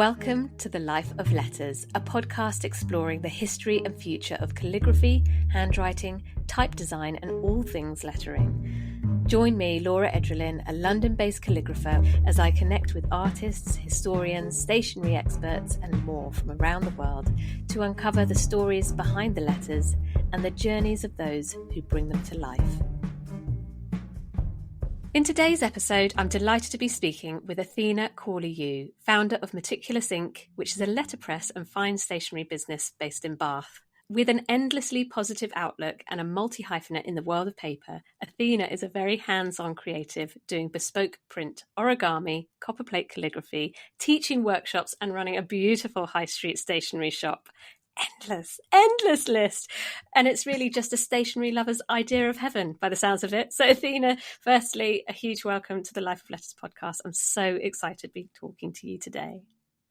Welcome to The Life of Letters, a podcast exploring the history and future of calligraphy, handwriting, type design, and all things lettering. Join me, Laura Edrelin, a London-based calligrapher, as I connect with artists, historians, stationery experts, and more from around the world to uncover the stories behind the letters and the journeys of those who bring them to life. In today's episode, I'm delighted to be speaking with Athena Cauley-Yu, founder of Meticulous Ink, which is a letterpress and fine stationery business based in Bath. With an endlessly positive outlook and a multi-hyphenate in the world of paper, Athena is a very hands-on creative, doing bespoke print, origami, copperplate calligraphy, teaching workshops, and running a beautiful high street stationery shop. Endless list. And it's really just a stationery lover's idea of heaven by the sounds of it. So Athena, firstly, a huge welcome to the Life of Letters podcast. I'm so excited to be talking to you today.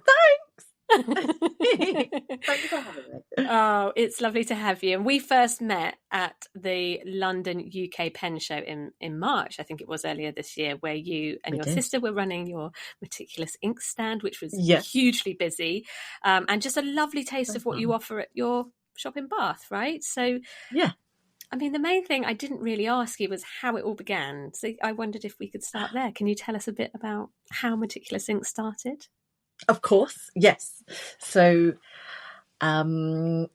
Thanks. Thanks for having me. Oh, it's lovely to have you. And we first met at the London UK Pen Show in March, I think it was earlier this year, where you and your sister were running your Meticulous Ink stand, which was hugely busy, and just a lovely taste of what you offer at your shop in Bath, right? So, yeah. I mean, the main thing I didn't really ask you was how it all began. So I wondered if we could start there. Can you tell us a bit about how Meticulous Ink started? Of course, yes. So I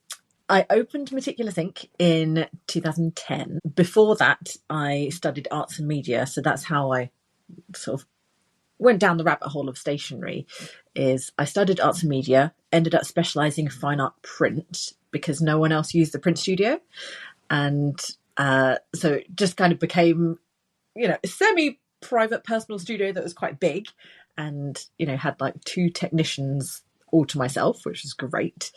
opened Meticulous Ink in 2010. Before that, I studied arts and media. So that's how I sort of went down the rabbit hole of stationery. Is I studied arts and media, ended up specialising in fine art print because no one else used the print studio. And so it just kind of became, a semi-private personal studio that was quite big. And, had like 2 technicians all to myself, which was great.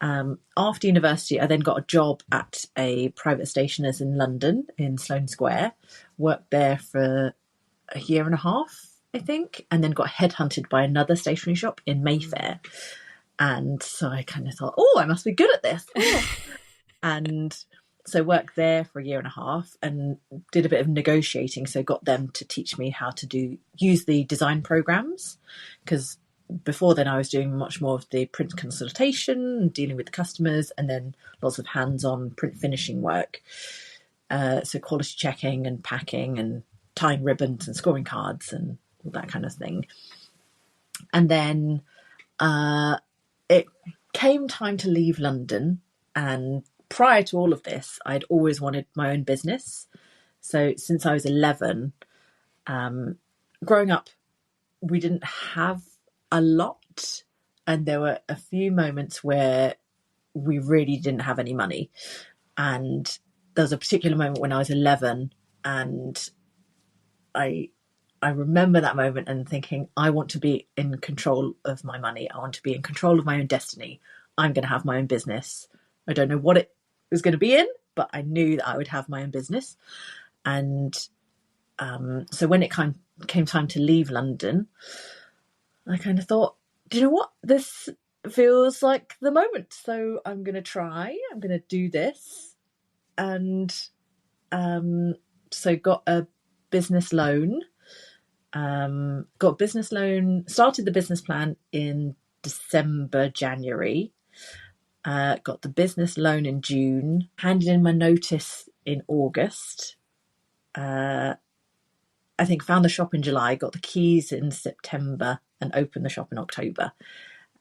After university, I then got a job at a private stationer's in London, in Sloane Square. Worked there for a year and a half, I think, and then got headhunted by another stationery shop in Mayfair. And so I kind of thought, I must be good at this. And so worked there for a year and a half and did a bit of negotiating. So got them to teach me how to use the design programs, because before then I was doing much more of the print consultation, dealing with the customers, and then lots of hands-on print finishing work. So quality checking and packing and tying ribbons and scoring cards and all that kind of thing. And then it came time to leave London, and prior to all of this, I'd always wanted my own business. So since I was 11, growing up, we didn't have a lot. And there were a few moments where we really didn't have any money. And there was a particular moment when I was 11, and I remember that moment and thinking, I want to be in control of my money. I want to be in control of my own destiny. I'm going to have my own business. I don't know what it was going to be in, but I knew that I would have my own business. And so when it came time to leave London, I kind of thought, do you know what? This feels like the moment. So I'm going to do this. And so got a business loan, started the business plan in December, January. Got the business loan in June, handed in my notice in August. I think found the shop in July, got the keys in September, and opened the shop in October.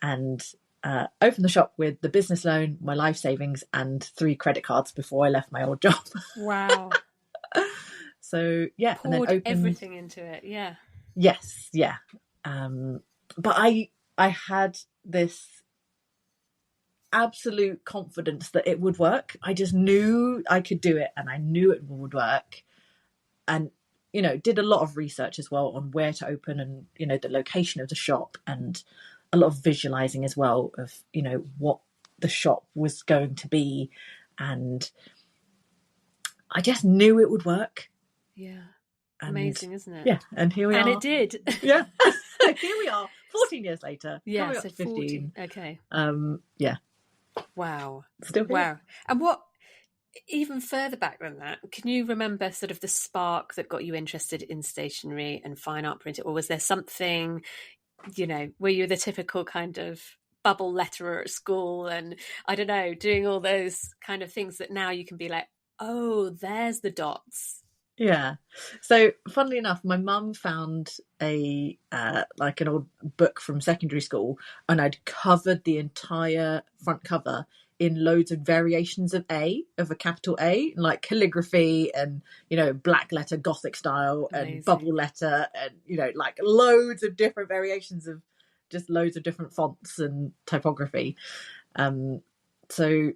And opened the shop with the business loan, my life savings, and 3 credit cards before I left my old job. Wow. So, yeah. Poured and then opened everything into it, yeah. Yes, yeah. But I had this absolute confidence that it would work. I just knew I could do it, and I knew it would work. And, did a lot of research as well on where to open and, the location of the shop, and a lot of visualizing as well of, what the shop was going to be. And I just knew it would work. Yeah. Amazing, isn't it? Yeah. And here we are. And it did. Yeah. Here we are, 14 years later. Yeah, so 15. Okay. Yeah. Wow. Still here. Wow. And what, even further back than that, can you remember sort of the spark that got you interested in stationery and fine art printing? Or was there something were you the typical kind of bubble letterer at school, and I don't know, doing all those kind of things that now you can be like, oh, there's the dots. Yeah. So funnily enough, my mum found a like an old book from secondary school, and I'd covered the entire front cover in loads of variations of a capital A, like calligraphy and, black letter Gothic style. Amazing. And bubble letter, and, like loads of different variations of just loads of different fonts and typography. So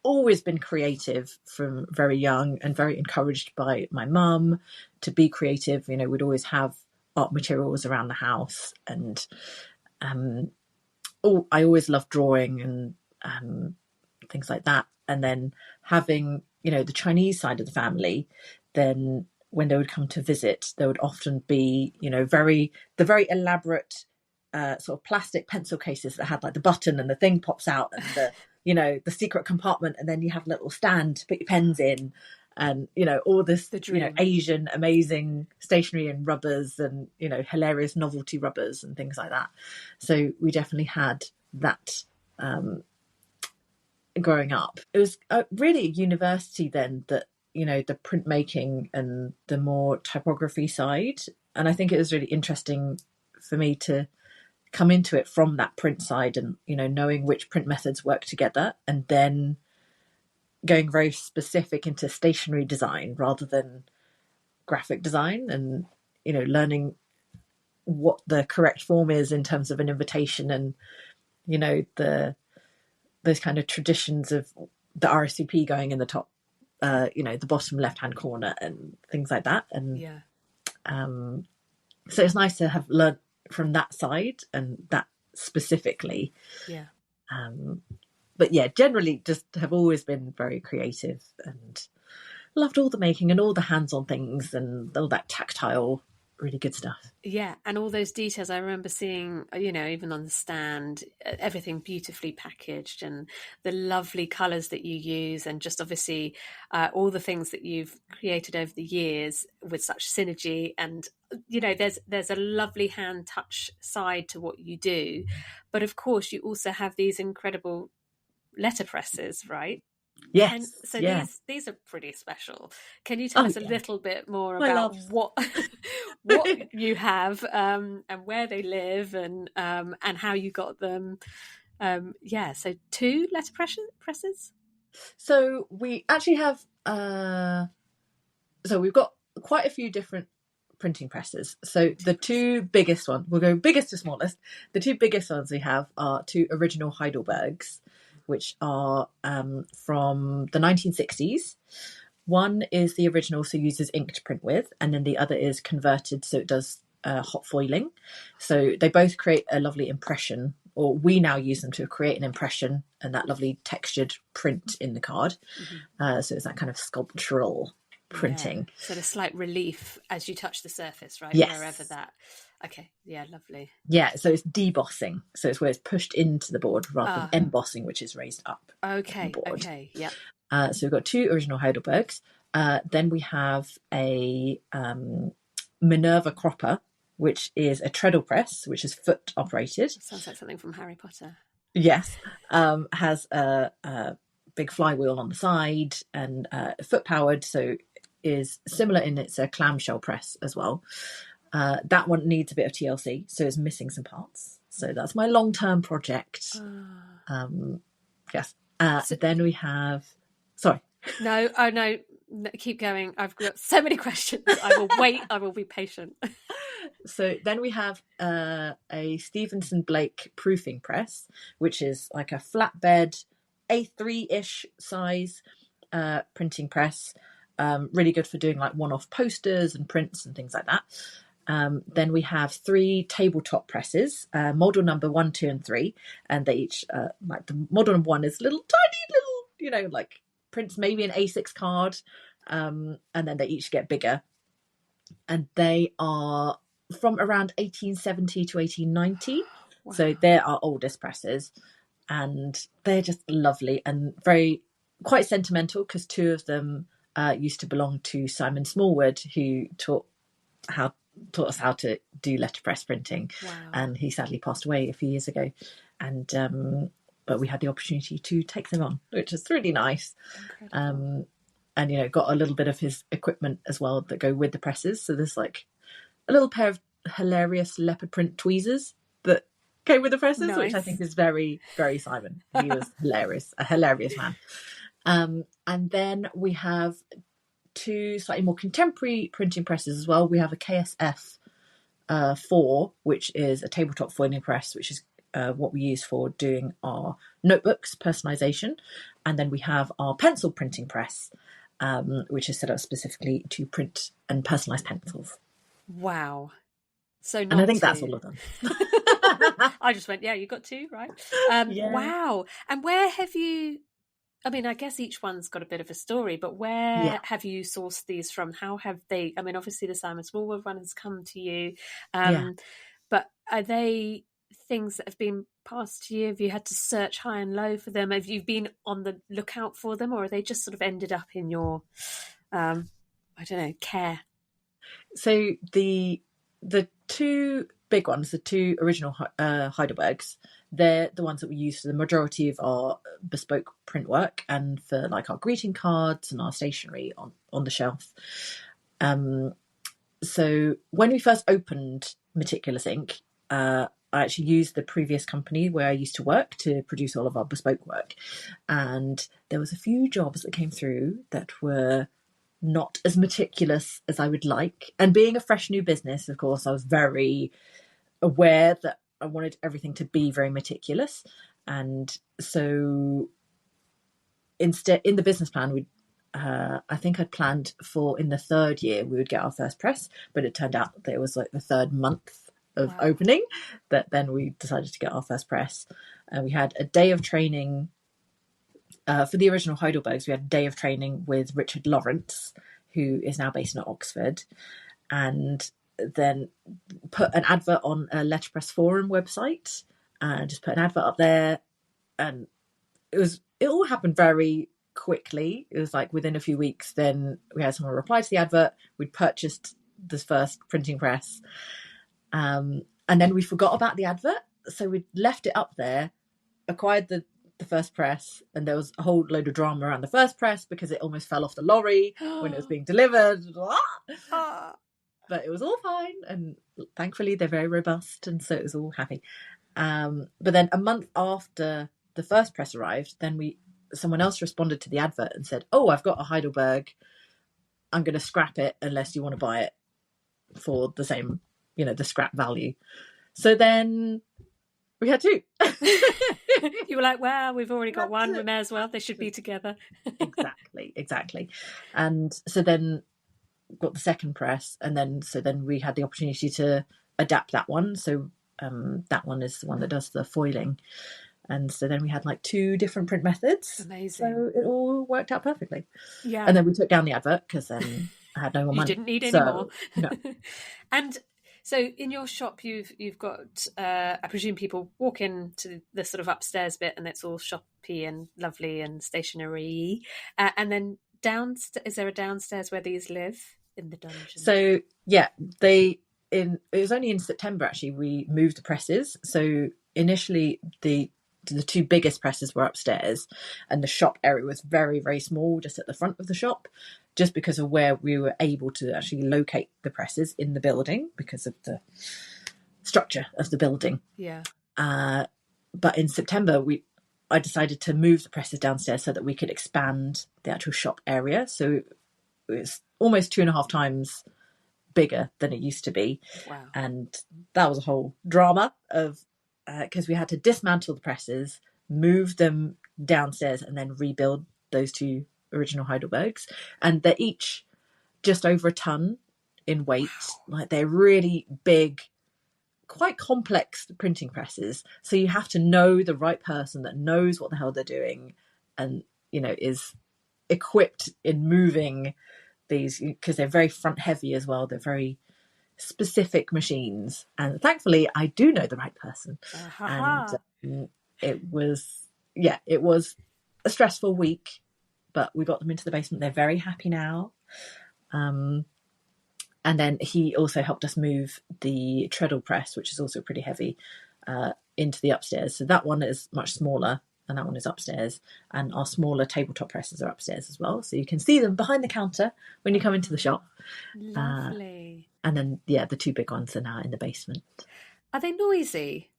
always been creative from very young, and very encouraged by my mum to be creative. We'd always have art materials around the house, and I always loved drawing and things like that. And then having, the Chinese side of the family, then when they would come to visit, there would often be, the very elaborate sort of plastic pencil cases that had like the button and the thing pops out, and the secret compartment, and then you have a little stand to put your pens in, and all this Asian amazing stationery and rubbers, and hilarious novelty rubbers and things like that. So we definitely had that growing up. It was really at university then that the printmaking and the more typography side, and I think it was really interesting for me to come into it from that print side, and knowing which print methods work together, and then going very specific into stationery design rather than graphic design, and learning what the correct form is in terms of an invitation, and those kind of traditions of the RSVP going in the top, the bottom left hand corner and things like that. And so it's nice to have learned from that side, and that specifically. But yeah, generally just have always been very creative and loved all the making and all the hands-on things and all that tactile, really good stuff. Yeah, and all those details I remember seeing, even on the stand, everything beautifully packaged, and the lovely colours that you use, and just obviously all the things that you've created over the years with such synergy. And there's a lovely hand touch side to what you do, but of course you also have these incredible letterpresses, right? Yes. So these are pretty special. Can you tell us a little bit more about what you have, and where they live, and how you got them? So 2 letterpresses. So we actually have so we've got quite a few different printing presses. So the 2 biggest ones, we'll go biggest to smallest. The 2 biggest ones we have are 2 original Heidelbergs, which are from the 1960s. One is the original, so uses ink to print with, and then the other is converted, so it does hot foiling. So they both create a lovely impression, or we now use them to create an impression and that lovely textured print in the card. So it's that kind of sculptural printing. So the slight relief as you touch the surface, right? Yes. Wherever that. Okay, yeah, lovely. Yeah, so it's debossing. So it's where it's pushed into the board rather than embossing, which is raised up. Okay, the board. Okay, yeah. So we've got 2 original Heidelbergs. Then we have a Minerva Cropper, which is a treadle press, which is foot operated. Sounds like something from Harry Potter. Yes. Has a big flywheel on the side, and foot powered, so is similar in it's a clamshell press as well. That one needs a bit of TLC, so it's missing some parts. So that's my long-term project. Yes. Then we have... Sorry. No, keep going. I've got so many questions. I will wait. I will be patient. So then we have a Stevenson Blake proofing press, which is like a flatbed A3-ish size printing press. Really good for doing like one-off posters and prints and things like that. Then we have 3 tabletop presses, model number 1, 2, and 3, and they each like the model number 1 is little tiny little, like prints maybe an A6 card, and then they each get bigger, and they are from around 1870 to 1890. Wow. So they're our oldest presses, and they're just lovely and quite sentimental, because 2 of them used to belong to Simon Smallwood, who taught how taught us how to do letterpress printing. Wow. And he sadly passed away a few years ago. And but we had the opportunity to take them on, which is really nice. Incredible. And, you know, got a little bit of his equipment as well that go with the presses. So there's like a little pair of hilarious leopard print tweezers that came with the presses, Nice. which I think is very, very Simon. He was hilarious, a hilarious man. And then we have two slightly more contemporary printing presses as well. We have a KSF 4, which is a tabletop foiling press, which is what we use for doing our notebooks, personalisation. And then we have our pencil printing press, which is set up specifically to print and personalise pencils. Wow. So and I think that's all of them. I just went, yeah, you got two, right? Yeah. Wow. And where have you, I mean, I guess each one's got a bit of a story, but where have you sourced these from? How have they, I mean, obviously the Simon Smallwood one has come to you, but are they things that have been passed to you? Have you had to search high and low for them? Have you been on the lookout for them, or are they just sort of ended up in your, I don't know, care? So the two big ones, the two original Heidelbergs, they're the ones that we use for the majority of our bespoke print work and for like our greeting cards and our stationery on the shelf. So when we first opened Meticulous Ink, I actually used the previous company where I used to work to produce all of our bespoke work. And there was a few jobs that came through that were not as meticulous as I would like. And being a fresh new business, of course, I was very aware that I wanted everything to be very meticulous. And so instead, in the business plan, I think I'd planned for in the third year we would get our first press, but it turned out that it was like the third month of opening that then we decided to get our first press. We had a day of training for the original Heidelbergs. We had a day of training with Richard Lawrence, who is now based in Oxford, and then put an advert on a Letterpress forum website and just put an advert up there. And it all happened very quickly. It was like within a few weeks, then we had someone reply to the advert. We'd purchased this first printing press. And then we forgot about the advert. So we left it up there, acquired the first press, and there was a whole load of drama around the first press because it almost fell off the lorry when it was being delivered. But it was all fine, and thankfully they're very robust, and so it was all happy. But then a month after the first press arrived, then someone else responded to the advert and said, "Oh, I've got a Heidelberg. I'm going to scrap it unless you want to buy it for the same, the scrap value." So then we had two. You were like, well, we've already got one. We may as well. They should be together. Exactly. And so then got the second press, and then we had the opportunity to adapt that one. So that one is the one that does the foiling. And so then we had like two different print methods. Amazing. So it all worked out perfectly. Yeah. And then we took down the advert because then I had no more money. You didn't need any more. No. And so in your shop, you've got, I presume people walk into the sort of upstairs bit and it's all shoppy and lovely and stationery. And then is there a downstairs where these live in the dungeon? So yeah, it was only in September actually we moved the presses. So initially the two biggest presses were upstairs, and the shop area was very, very small, just at the front of the shop, just because of where we were able to actually locate the presses in the building because of the structure of the building. Yeah. But in September, I decided to move the presses downstairs so that we could expand the actual shop area. So it was almost 2.5 times bigger than it used to be. Wow. And that was a whole drama of because we had to dismantle the presses, move them downstairs, and then rebuild those two original Heidelbergs. And they're each just over a ton in weight. Wow. Like they're really big, quite complex printing presses. So you have to know the right person that knows what the hell they're doing and, is equipped in moving these, because they're very front heavy as well. They're very specific machines, and thankfully I do know the right person. And it was a stressful week, but we got them into the basement. They're very happy now, and And then he also helped us move the treadle press, which is also pretty heavy, into the upstairs. So that one is much smaller, and that one is upstairs. And our smaller tabletop presses are upstairs as well. So you can see them behind the counter when you come into the shop. Lovely. And then, yeah, the two big ones are now in the basement. Are they noisy?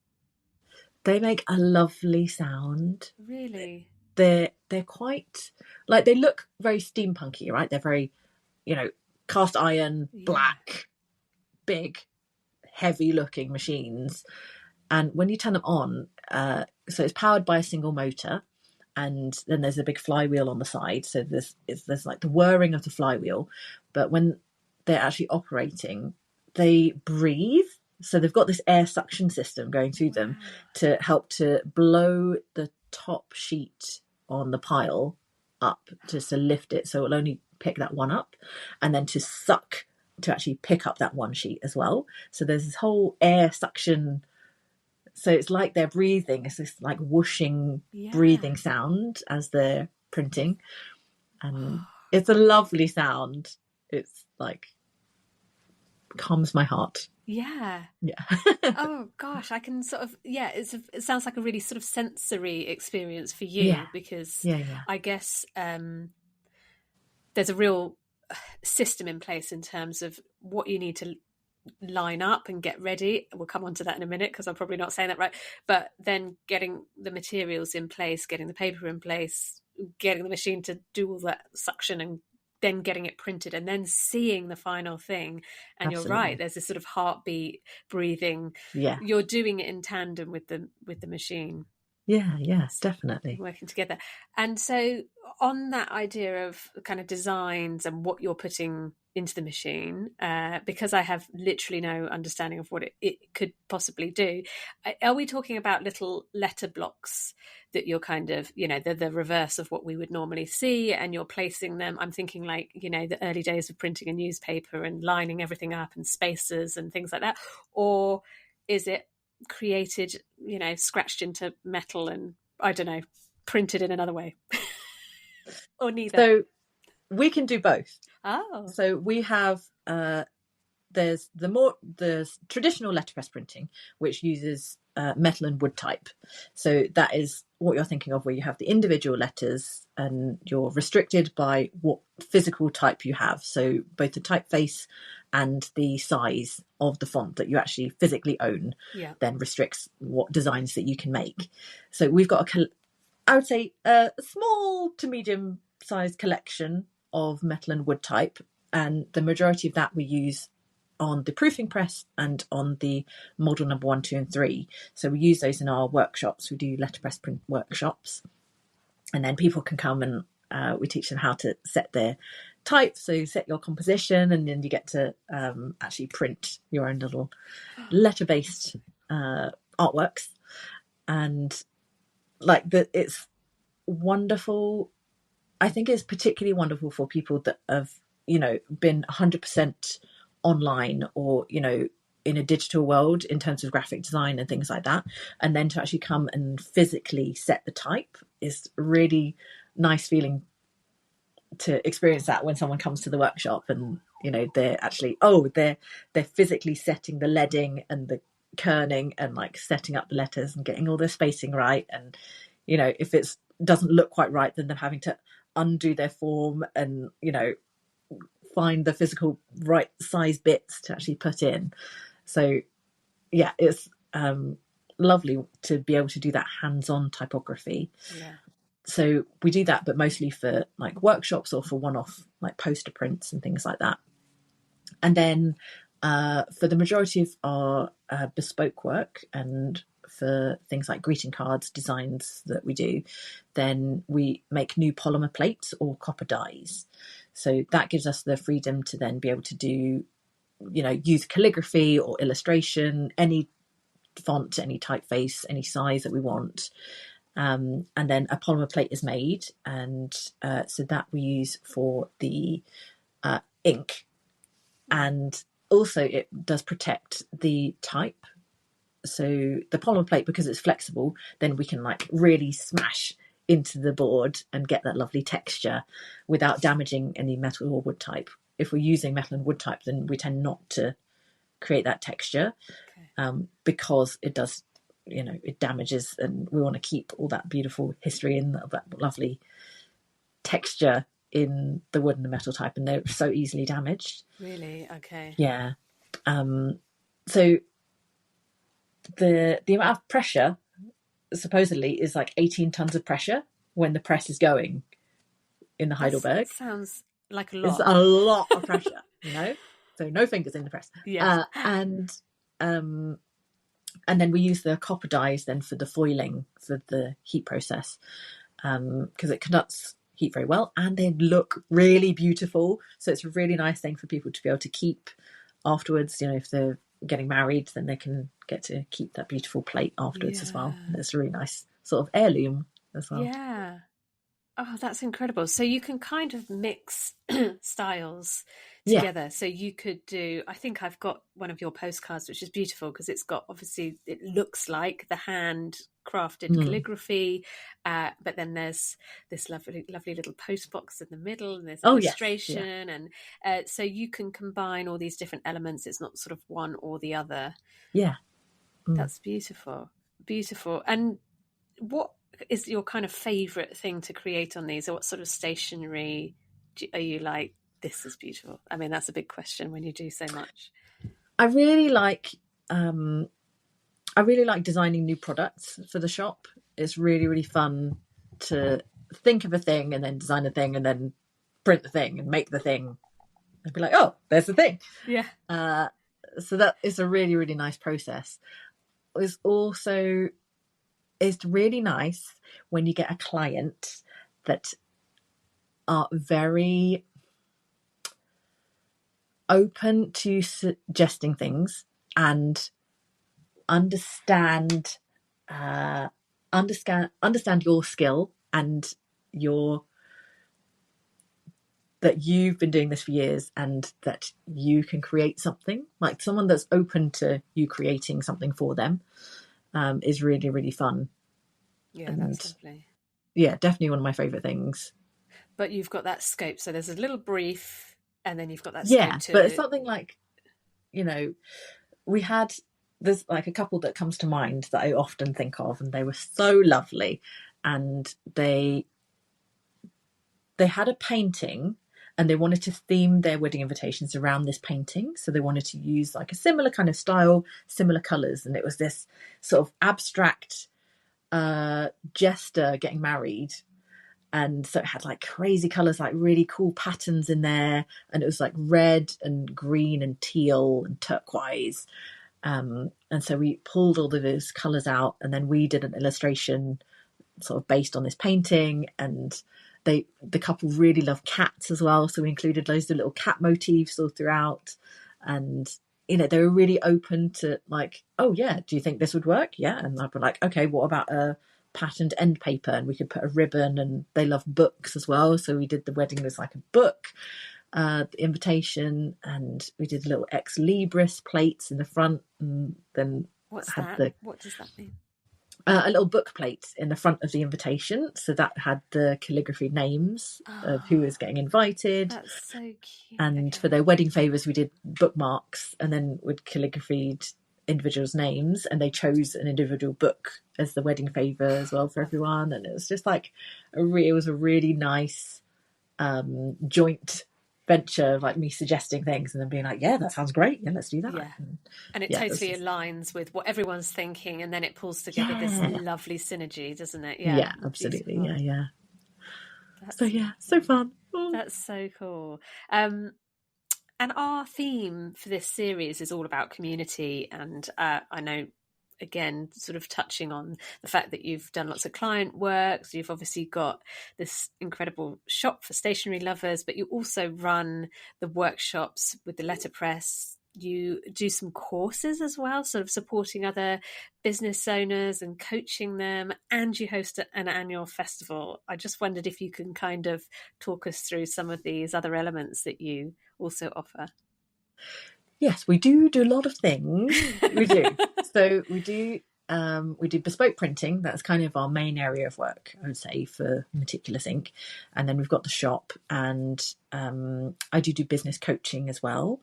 They make a lovely sound. Really? They're quite, like, they look very steampunky, right? They're very, cast iron, black, big, heavy looking machines. And when you turn them on, so it's powered by a single motor, and then there's a big flywheel on the side. So there's like the whirring of the flywheel, but when they're actually operating, they breathe. So they've got this air suction system going through them to help to blow the top sheet on the pile up, just to lift it. So it'll only pick that one up, and then to suck to actually pick up that one sheet as well. So there's this whole air suction. So it's like they're breathing. It's this like whooshing, breathing sound as they're printing. And it's a lovely sound. It's like, calms my heart. Yeah. Yeah. Oh gosh, I can sort of, it sounds like a really sort of sensory experience for you, because I guess there's a real system in place in terms of what you need to line up and get ready. We'll come on to that in a minute, because I'm probably not saying that right. But then getting the materials in place, getting the paper in place, getting the machine to do all that suction, and then getting it printed, and then seeing the final thing. And Absolutely. You're right, there's this sort of heartbeat, breathing. You're doing it in tandem with the machine. Yes, definitely. Working together. And so on that idea of kind of designs and what you're putting into the machine, because I have literally no understanding of what it could possibly do, are we talking about little letter blocks that you're kind of, the reverse of what we would normally see, and you're placing them? I'm thinking like, the early days of printing a newspaper and lining everything up and spacers and things like that. Or is it created, scratched into metal and, I don't know, printed in another way? Or neither? So we can do both. Oh. So we have there's traditional letterpress printing, which uses metal and wood type. So that is what you're thinking of, where you have the individual letters and you're restricted by what physical type you have. So both the typeface and the size of the font that you actually physically own then restricts what designs that you can make. So we've got I would say a small to medium sized collection of metal and wood type, and the majority of that we use on the proofing press and on the model number 1, 2 and 3. So we use those in our workshops. We do letterpress print workshops, and then people can come and we teach them how to set their type. So set your composition, and then you get to actually print your own little letter-based artworks. And like it's wonderful. I think it's particularly wonderful for people that have, been 100% online or, in a digital world in terms of graphic design and things like that. And then to actually come and physically set the type is really nice feeling to experience that when someone comes to the workshop and, they're actually, they're physically setting the leading and the kerning and like setting up the letters and getting all their spacing right. And, if it doesn't look quite right, then they're having to undo their form and, find the physical right size bits to actually put in. So yeah, it's lovely to be able to do that hands-on typography. So we do that, but mostly for like workshops or for one-off like poster prints and things like that. And then for the majority of our bespoke work and for things like greeting cards designs that we do, then we make new polymer plates or copper dies. So that gives us the freedom to then be able to do, use calligraphy or illustration, any font, any typeface, any size that we want. And then a polymer plate is made. And so that we use for the ink. And also it does protect the type. So the polymer plate, because it's flexible, then we can like really smash into the board and get that lovely texture without damaging any metal or wood type. if we're using metal and wood type, then we tend not to create that texture, because it does, it damages, and we want to keep all that beautiful history and that lovely texture in the wood and the metal type, and they're so easily damaged. Really? Okay. Yeah. So the amount of pressure supposedly is like 18 tons of pressure when the press is going in the Heidelberg. That sounds like a lot. It's a lot of pressure, so no fingers in the press. Yes. And then we use the copper dies then for the foiling for the heat process, because it conducts heat very well and they look really beautiful. So it's a really nice thing for people to be able to keep afterwards. If they're getting married, then they can get to keep that beautiful plate afterwards as well. And it's a really nice sort of heirloom as well. Yeah. Oh, that's incredible. So you can kind of mix styles together. Yeah. So you could do, I think I've got one of your postcards, which is beautiful because it's got, obviously, it looks like the hand crafted calligraphy, but then there's this lovely little post box in the middle, and there's illustration. Yes. Yeah. And so you can combine all these different elements. It's not sort of one or the other. Yeah. That's beautiful. Beautiful. And what is your kind of favourite thing to create on these, or what sort of stationery are you like, this is beautiful? I mean, that's a big question when you do so much. I really like designing new products for the shop. It's really, really fun to think of a thing and then design a thing and then print the thing and make the thing and be like, oh, there's the thing. Yeah. So that is a really, really nice process. It's really nice when you get a client that are very open to suggesting things and understand your skill and that you've been doing this for years and that you can create something. Like someone that's open to you creating something for them. Is really, really fun. Yeah, that's lovely. Yeah, definitely one of my favourite things. But you've got that scope. So there's a little brief and then you've got that scope but it's something like, there's like a couple that comes to mind that I often think of, and they were so lovely. And they had a painting and they wanted to theme their wedding invitations around this painting. So they wanted to use like a similar kind of style, similar colours. And it was this sort of abstract jester getting married. And so it had like crazy colours, like really cool patterns in there. And it was like red and green and teal and turquoise. And so we pulled all of those colours out, and then we did an illustration sort of based on this painting. And the couple really love cats as well, so we included loads of little cat motifs all throughout. And they were really open to like, oh yeah, do you think this would work? Yeah. And I'd be like, okay, what about a patterned end paper? And we could put a ribbon. And they love books as well, so we did the wedding as like a book, the invitation, and we did little ex libris plates in the front. And then what does that mean? A little book plate in the front of the invitation, so that had the calligraphy names of who was getting invited. That's so cute. And for their wedding favours, we did bookmarks, and then we'd calligraphied individuals' names, and they chose an individual book as the wedding favour as well for everyone. And it was just like it was a really nice joint venture of like me suggesting things and then being like, yeah, that sounds great, yeah, let's do that. And it totally aligns with what everyone's thinking, and then it pulls together this lovely synergy, doesn't it? Yeah, absolutely. Beautiful. So fun. That's so cool. And our theme for this series is all about community, and I know, again, sort of touching on the fact that you've done lots of client work. So you've obviously got this incredible shop for stationery lovers, but you also run the workshops with the letterpress. You do some courses as well, sort of supporting other business owners and coaching them, and you host an annual festival. I just wondered if you can kind of talk us through some of these other elements that you also offer. Yes, we do a lot of things. We do. So we do we do bespoke printing. That's kind of our main area of work, I would say, for Meticulous Ink. And then we've got the shop, and I do business coaching as well.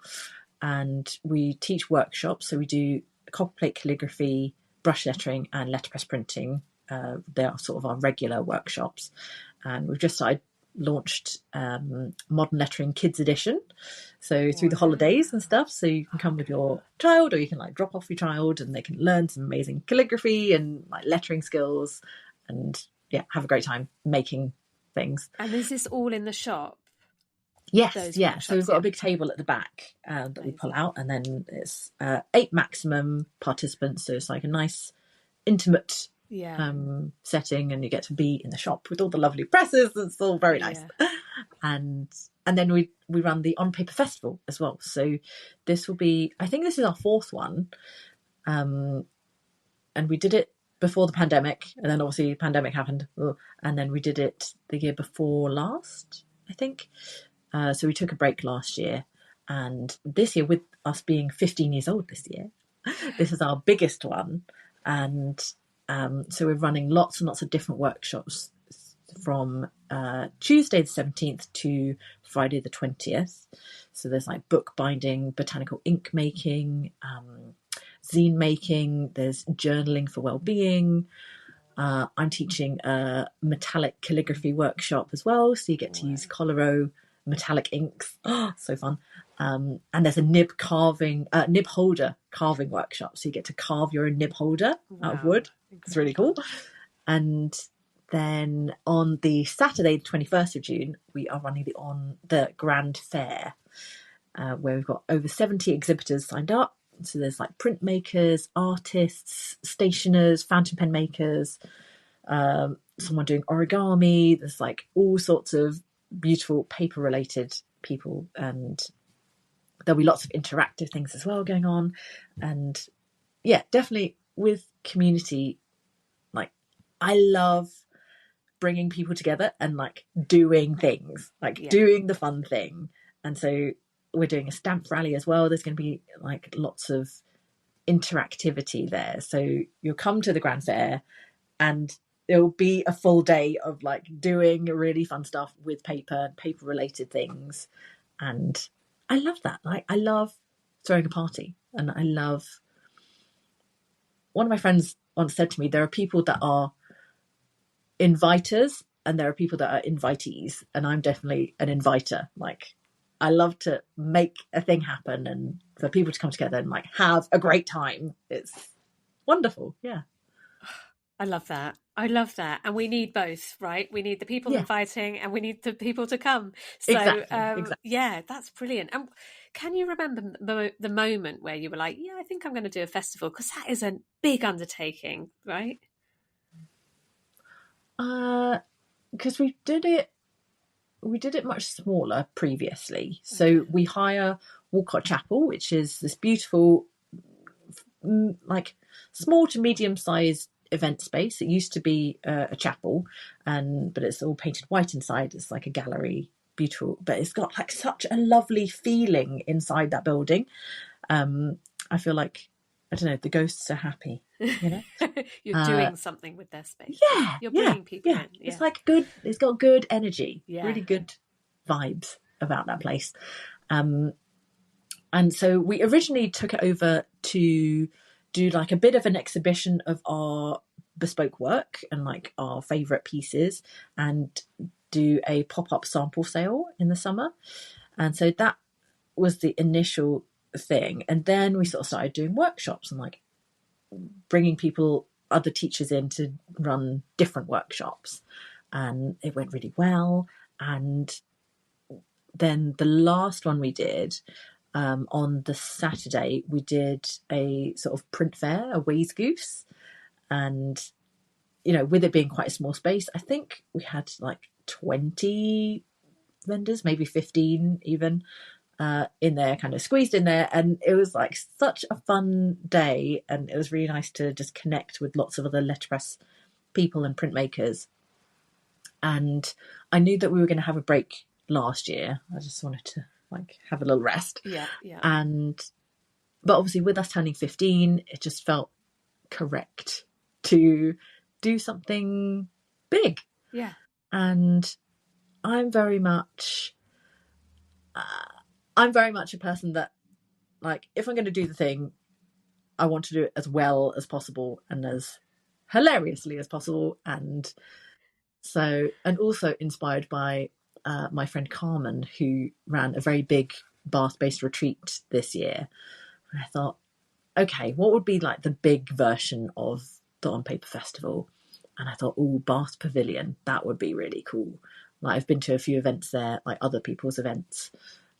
And we teach workshops. So we do copperplate calligraphy, brush lettering, and letterpress printing. They are sort of our regular workshops. And we've just launched Modern Lettering Kids Edition. So through the holidays and stuff, so you can come with your child, or you can like drop off your child and they can learn some amazing calligraphy and like lettering skills, and have a great time making things. And is this all in the shop? Yes, yeah. So we've got a big table at the back that we pull out, and then it's 8 maximum participants, so it's like a nice intimate setting, and you get to be in the shop with all the lovely presses. It's all very nice. And then we run the On Paper Festival as well. So this will be, I think this is our 4th one, and we did it before the pandemic, and then obviously the pandemic happened, and then we did it the year before last, I think. So we took a break last year, and this year, with us being 15 years old this year, this is our biggest one. And so we're running lots and lots of different workshops from Tuesday the 17th to Friday the 20th. So there's like book binding, botanical ink making, zine making, there's journaling for well-being. I'm teaching a metallic calligraphy workshop as well, so you get to use Coloro metallic inks. So fun. And there's a nib holder carving workshop, so you get to carve your own nib holder out of wood. It's really cool. And then on the Saturday, the 21st of June, we are running the Grand Fair, where we've got over 70 exhibitors signed up. So there's like printmakers, artists, stationers, fountain pen makers, someone doing origami. There's like all sorts of beautiful paper related people, and there'll be lots of interactive things as well going on. And definitely with community, like I love bringing people together and like doing things, like doing the fun thing. And so we're doing a stamp rally as well. There's going to be like lots of interactivity there. So you'll come to the Grand Fair and there'll be a full day of like doing really fun stuff with paper related things. And I love that. Like I love throwing a party, and I love, one of my friends once said to me, there are people that are inviters and there are people that are invitees, and I'm definitely an inviter. Like I love to make a thing happen and for people to come together and like have a great time. It's wonderful. Yeah. I love that. And we need both, right? We need the people inviting and we need the people to come. So, exactly. Yeah, that's brilliant. And can you remember the moment where you were like, I think I'm going to do a festival? Because that is a big undertaking, right? Because we did it much smaller previously. So we hire Walcott Chapel, which is this beautiful, like small to medium-sized event space. It used to be a chapel, but it's all painted white inside. It's like a gallery, beautiful, but it's got like such a lovely feeling inside that building. I feel like, I don't know, the ghosts are happy, you know. You're doing something with their space. You're bringing people in. It's like good, it's got good energy, really good vibes about that place. And so we originally took it over to do like a bit of an exhibition of our bespoke work and like our favourite pieces, and do a pop-up sample sale in the summer. And so that was the initial thing. And then we sort of started doing workshops and like bringing other teachers in to run different workshops, and it went really well. And then the last one we did, on the Saturday, we did a sort of print fair, a Ways Goose. And, you know, with it being quite a small space, I think we had like 20 vendors, maybe 15 even, in there, kind of squeezed in there. And it was like such a fun day. And it was really nice to just connect with lots of other letterpress people and printmakers. And I knew that we were going to have a break last year. I just wanted to like have a little rest. Yeah. But obviously with us turning 15, it just felt correct to do something big. Yeah. And I'm very much a person that, like, if I'm going to do the thing, I want to do it as well as possible and as hilariously as possible. And also inspired by my friend Carmen, who ran a very big Bath-based retreat this year. And I thought, okay, what would be like the big version of the On Paper Festival? And I thought, oh, Bath Pavilion, that would be really cool. Like, I've been to a few events there, like other people's events,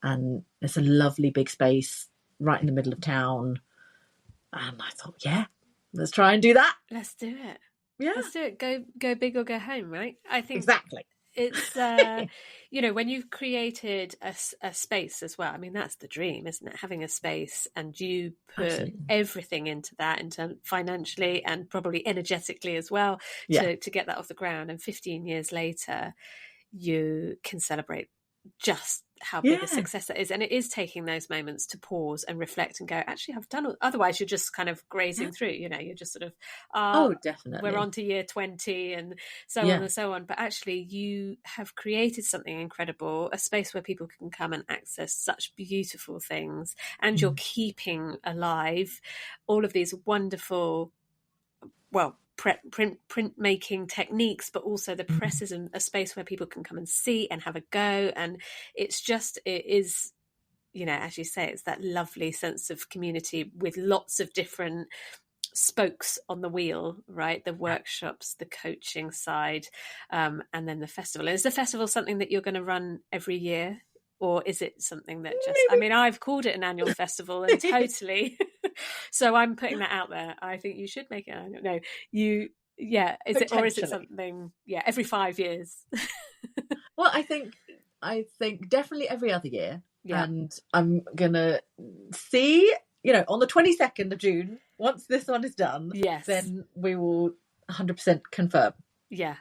and it's a lovely big space right in the middle of town. And I thought, yeah, let's try and do that. Let's do it. Yeah, let's do it. Go big or go home, right? I think exactly. It's when you've created a space as well. I mean, that's the dream, isn't it? Having a space, and you put Absolutely. everything into that, into financially and probably energetically as well, to get that off the ground. And 15 years later, you can celebrate just how big a success that is. And it is taking those moments to pause and reflect and go, actually, I've done all. Otherwise you're just kind of grazing through, you're just sort of, definitely, we're on to year 20 and so on and so on. But actually you have created something incredible, a space where people can come and access such beautiful things, and you're keeping alive all of these wonderful, printmaking techniques, but also the press is a space where people can come and see and have a go. And it is, as you say, it's that lovely sense of community with lots of different spokes on the wheel, right? The workshops, the coaching side, and then the festival. Is the festival something that you're going to run every year? Or is it something that just, I mean, I've called it an annual festival and totally, so I'm putting that out there. I think you should make it annual. No, is it, or is it something, every 5 years? Well, I think definitely every other year. Yeah. And I'm going to see, on the 22nd of June, once this one is done, then we will 100% confirm. Yeah.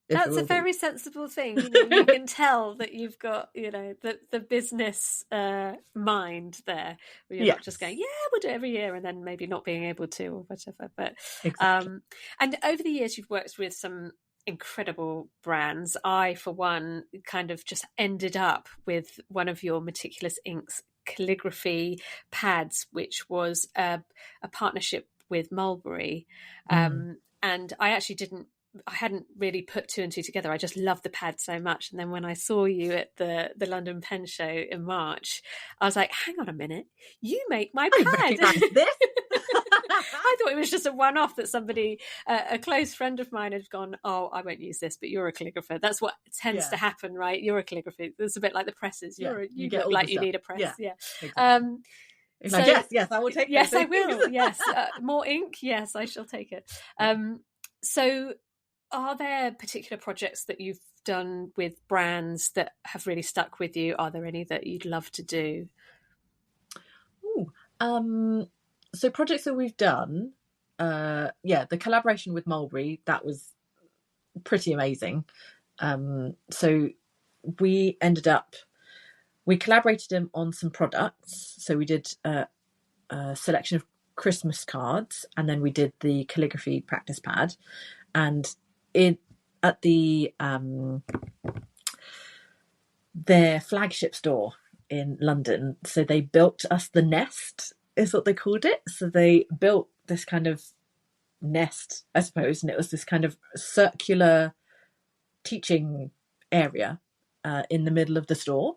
That's a very sensible thing. You can tell that you've got, the business mind there. Where you're not just going, we'll do it every year, and then maybe not being able to or whatever. But exactly. And over the years, you've worked with some incredible brands. I, for one, kind of just ended up with one of your Meticulous Ink's calligraphy pads, which was a partnership with Mulberry. And I hadn't really put two and two together. I just loved the pad so much. And then when I saw you at the London Pen Show in March, I was like, hang on a minute, you make my pad. I recognize this. I thought it was just a one-off that somebody, a close friend of mine had gone, oh, I won't use this, but you're a calligrapher. That's what tends to happen, right? You're a calligrapher. It's a bit like the presses. You look like you need a press. Yeah. Exactly. So, yes, I will take it. Yes, I will. Yes. More ink. Yes, I shall take it. So are there particular projects that you've done with brands that have really stuck with you? Are there any that you'd love to do? So projects that we've done, the collaboration with Mulberry, that was pretty amazing. So we collaborated them on some products. So we did a selection of Christmas cards, and then we did the calligraphy practice pad. And at their flagship store in London, so they built us the nest, is what they called it. So they built this kind of nest, I suppose, and it was this kind of circular teaching area in the middle of the store.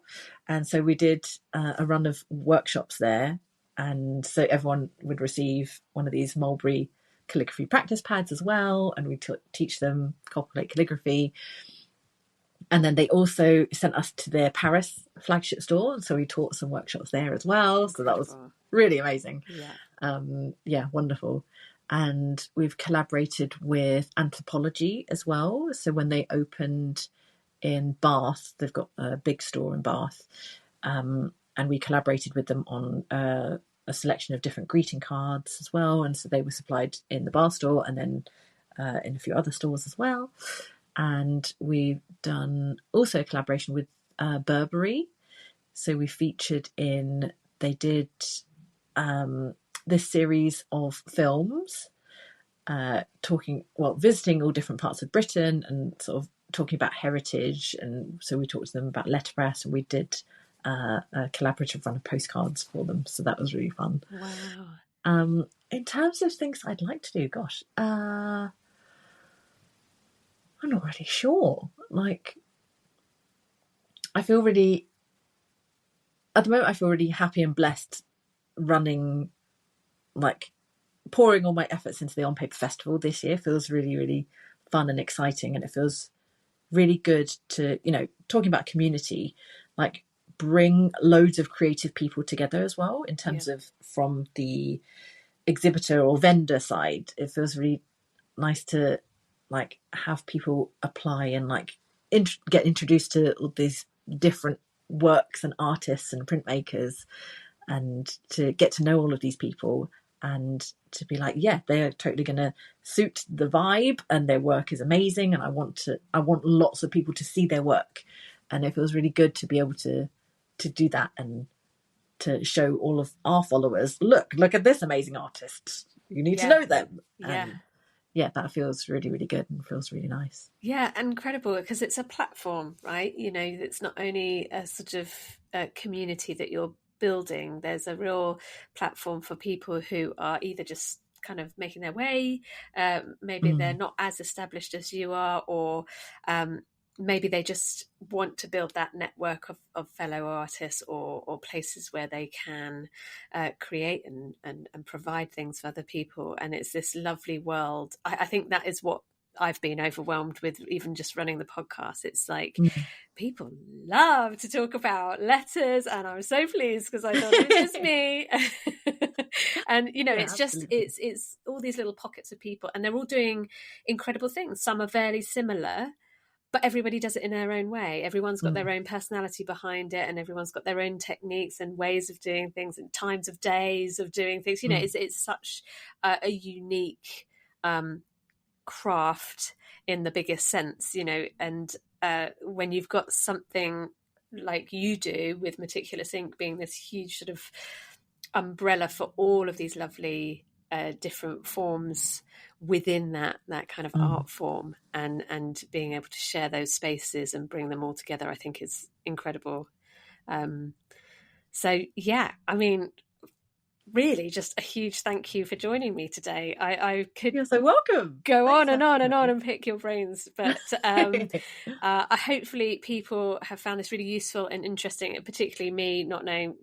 And so we did a run of workshops there, and so everyone would receive one of these Mulberry calligraphy practice pads as well, and we teach them copper plate calligraphy. And then they also sent us to their Paris flagship store, so we taught some workshops there as well. So that was really amazing. Wonderful. And we've collaborated with Anthropology as well. So when they opened in Bath, they've got a big store in Bath, and we collaborated with them on a selection of different greeting cards as well. And so they were supplied in the Bath store and then in a few other stores as well. And we've done also a collaboration with Burberry. So we featured they did this series of films visiting all different parts of Britain and sort of talking about heritage. And so we talked to them about letterpress, and we did a collaborative run of postcards for them. So that was really fun. Wow. In terms of things I'd like to do, gosh, I'm not really sure. Like, at the moment, I feel really happy and blessed running, like, pouring all my efforts into the On Paper Festival this year feels really, really fun and exciting. And it feels really good to, talking about community, like, bring loads of creative people together as well, in terms of from the exhibitor or vendor side. It feels really nice to, like, have people apply and, like, get introduced to all these different works and artists and printmakers, and to get to know all of these people, and to be like, yeah, they're totally going to suit the vibe and their work is amazing, and I want lots of people to see their work. And it feels really good to be able to do that, and to show all of our followers, look at this amazing artist, you need to know them. And that feels really, really good and feels really nice. Yeah, incredible, because it's a platform, right? It's not only a sort of community that you're building, there's a real platform for people who are either just kind of making their way, maybe they're not as established as you are, or maybe they just want to build that network of fellow artists, or places where they can create and provide things for other people. And it's this lovely world. I think that is what I've been overwhelmed with, even just running the podcast. It's like people love to talk about letters, and I'm so pleased, because I thought it was just me. And it's just it's all these little pockets of people, and they're all doing incredible things. Some are fairly similar, but everybody does it in their own way. Everyone's got their own personality behind it, and everyone's got their own techniques and ways of doing things, and times of days of doing things. It's such a unique craft in the biggest sense, and when you've got something like you do with Meticulous Ink being this huge sort of umbrella for all of these lovely different forms within that kind of art form, and being able to share those spaces and bring them all together, I think is incredible. So yeah, I mean, really just a huge thank you for joining me today. I could You're so welcome. Go on and on and on and pick your brains, but hopefully people have found this really useful and interesting, and particularly me, not knowing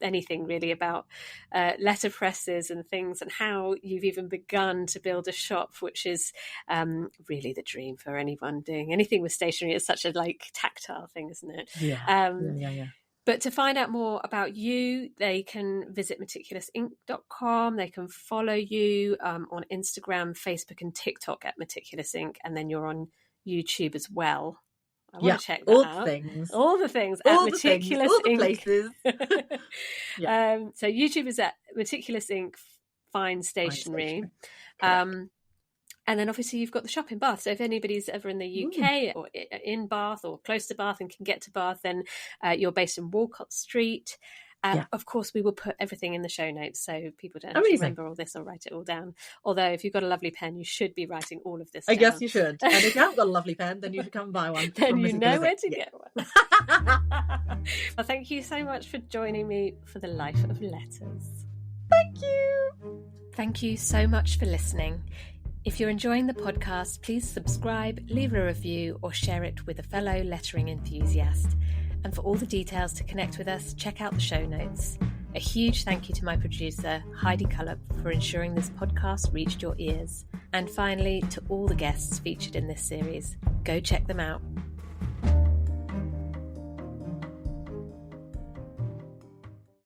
anything really about letterpresses and things, and how you've even begun to build a shop, which is really the dream for anyone doing anything with stationery. It's such a tactile thing, isn't it? Yeah. But to find out more about you, they can visit meticulousink.com. They can follow you on Instagram, Facebook, and TikTok at Meticulous Ink. And then you're on YouTube as well. I want to check that out. All the things at Meticulous Ink. Places. So YouTube is at Meticulous Ink Fine Stationery. And then obviously you've got the shop in Bath. So if anybody's ever in the UK or in Bath or close to Bath and can get to Bath, then you're based in Walcott Street. Of course, we will put everything in the show notes so people don't have to remember all this or write it all down. Although if you've got a lovely pen, you should be writing all of this down. I guess you should. And if you haven't got a lovely pen, then you should come and buy one. Then you know where to get one. Well, thank you so much for joining me for The Life of Letters. Thank you. Thank you so much for listening. If you're enjoying the podcast, please subscribe, leave a review, or share it with a fellow lettering enthusiast. And for all the details to connect with us, check out the show notes. A huge thank you to my producer, Heidi Cullop, for ensuring this podcast reached your ears. And finally, to all the guests featured in this series, go check them out.